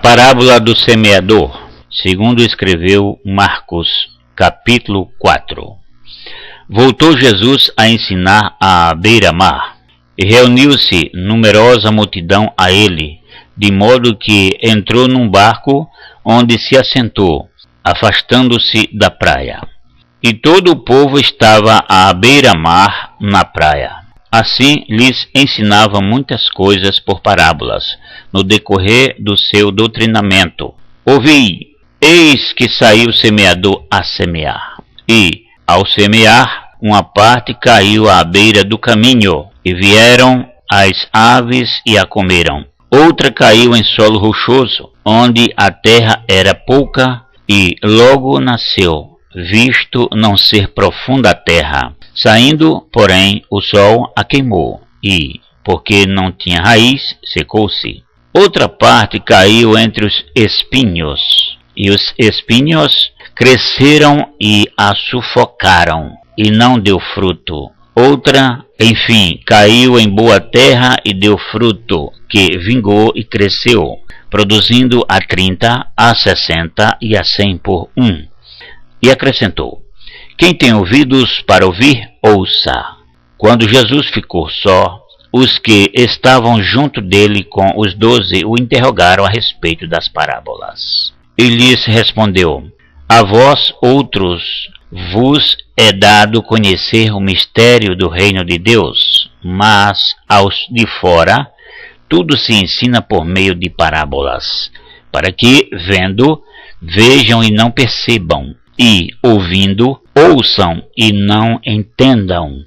parábola do semeador, segundo escreveu Marcos, capítulo 4. Voltou Jesus a ensinar à beira-mar, e reuniu-se numerosa multidão a ele, de modo que entrou num barco, onde se assentou, afastando-se da praia. E todo o povo estava à beira-mar na praia. Assim lhes ensinava muitas coisas por parábolas, no decorrer do seu doutrinamento. Ouvi, eis que saiu o semeador a semear. E, ao semear, uma parte caiu à beira do caminho, e vieram as aves e a comeram. Outra caiu em solo rochoso, onde a terra era pouca, e logo nasceu, visto não ser profunda a terra. Saindo, porém, o sol a queimou, e, porque não tinha raiz, secou-se. Outra parte caiu entre os espinhos, e os espinhos cresceram e a sufocaram, e não deu fruto. Outra, enfim, caiu em boa terra e deu fruto, que vingou e cresceu, produzindo a 30, a 60 e a 100 por um. E acrescentou: quem tem ouvidos para ouvir, ouça. Quando Jesus ficou só, os que estavam junto dele com os 12 o interrogaram a respeito das parábolas. E lhes respondeu: a vós outros vos é dado conhecer o mistério do reino de Deus, mas aos de fora tudo se ensina por meio de parábolas, para que, vendo, vejam e não percebam, e, ouvindo, ouçam e não entendam,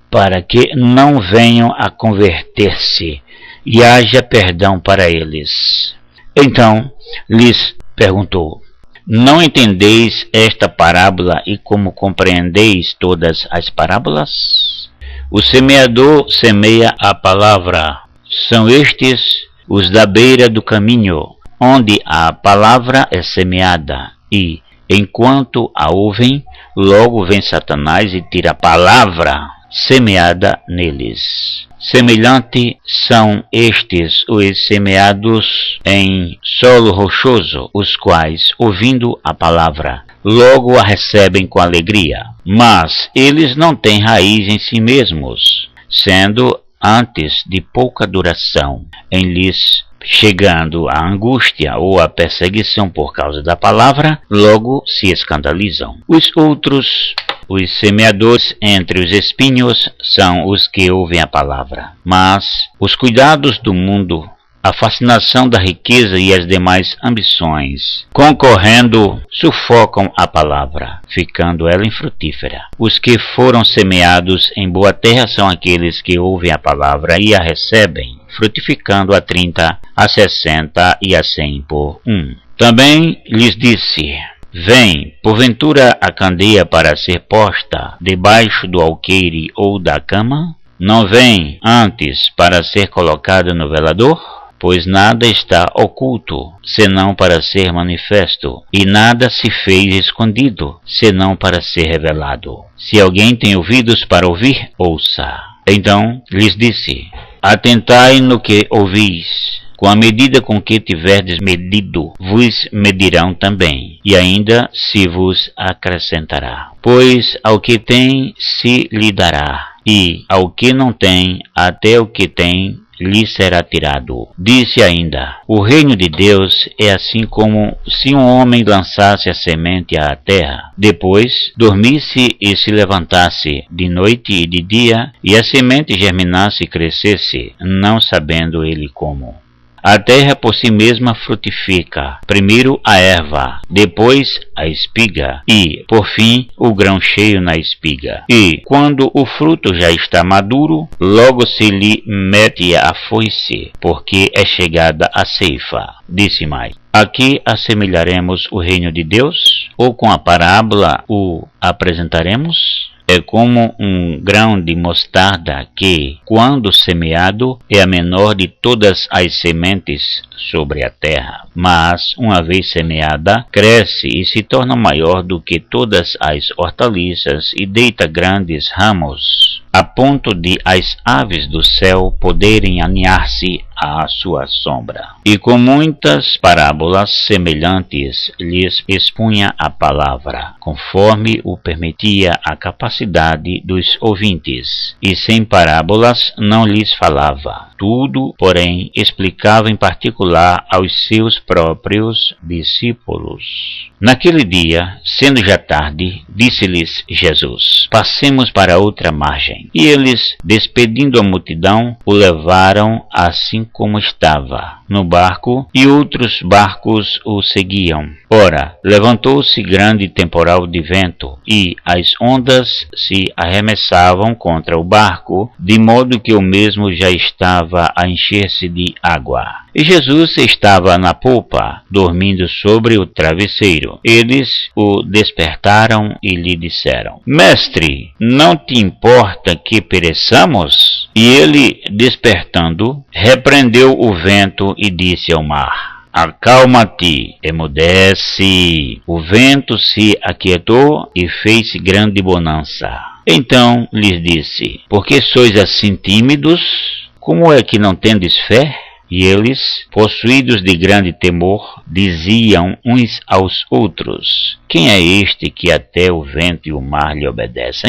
para que não venham a converter-se e haja perdão para eles. Então lhes perguntou: não entendeis esta parábola e como compreendeis todas as parábolas? O semeador semeia a palavra. São estes os da beira do caminho, onde a palavra é semeada, e, enquanto a ouvem, logo vem Satanás e tira a palavra semeada neles. Semelhante são estes os semeados em solo rochoso, os quais, ouvindo a palavra, logo a recebem com alegria. Mas eles não têm raiz em si mesmos, sendo antes de pouca duração, em lhes chegando a angústia ou a perseguição por causa da palavra, logo se escandalizam. Os outros, os semeadores entre os espinhos, são os que ouvem a palavra. Mas os cuidados do mundo, a fascinação da riqueza e as demais ambições, concorrendo, sufocam a palavra, ficando ela infrutífera. Os que foram semeados em boa terra são aqueles que ouvem a palavra e a recebem, frutificando a 30, a 60 e a 100 por um. Também lhes disse: vem, porventura, a candeia para ser posta debaixo do alqueire ou da cama? Não vem antes para ser colocada no velador? Pois nada está oculto, senão para ser manifesto, e nada se fez escondido, senão para ser revelado. Se alguém tem ouvidos para ouvir, ouça. Então lhes disse: atentai no que ouvis. Com a medida com que tiverdes medido, vos medirão também, e ainda se vos acrescentará. Pois ao que tem se lhe dará, e ao que não tem, até o que tem lhe será tirado. Disse ainda: o reino de Deus é assim como se um homem lançasse a semente à terra, depois dormisse e se levantasse de noite e de dia, e a semente germinasse e crescesse, não sabendo ele como. A terra por si mesma frutifica, primeiro a erva, depois a espiga, e, por fim, o grão cheio na espiga. E, quando o fruto já está maduro, logo se lhe mete a foice, porque é chegada a ceifa. Disse mais: aqui assemelharemos o reino de Deus? Ou com a parábola o apresentaremos? É como um grão de mostarda que, quando semeado, é a menor de todas as sementes sobre a terra. Mas, uma vez semeada, cresce e se torna maior do que todas as hortaliças e deita grandes ramos, a ponto de as aves do céu poderem aninhar-se à sua sombra. E com muitas parábolas semelhantes lhes expunha a palavra, conforme o permitia a capacidade dos ouvintes, e sem parábolas não lhes falava. Tudo, porém, explicava em particular aos seus próprios discípulos. Naquele dia, sendo já tarde, disse-lhes Jesus: passemos para outra margem. E eles, despedindo a multidão, o levaram assim como estava, no barco, e outros barcos o seguiam. Ora, levantou-se grande temporal de vento, e as ondas se arremessavam contra o barco, de modo que o mesmo já estava a encher-se de água. E Jesus estava na popa, dormindo sobre o travesseiro. Eles o despertaram e lhe disseram: Mestre, não te importa que pereçamos? E ele, despertando, repreendeu o vento e disse ao mar: Acalma-te, emudece. O vento se aquietou e fez grande bonança. Então lhes disse: Por que sois assim tímidos? Como é que não tendes fé? E eles, possuídos de grande temor, diziam uns aos outros: Quem é este que até o vento e o mar lhe obedecem?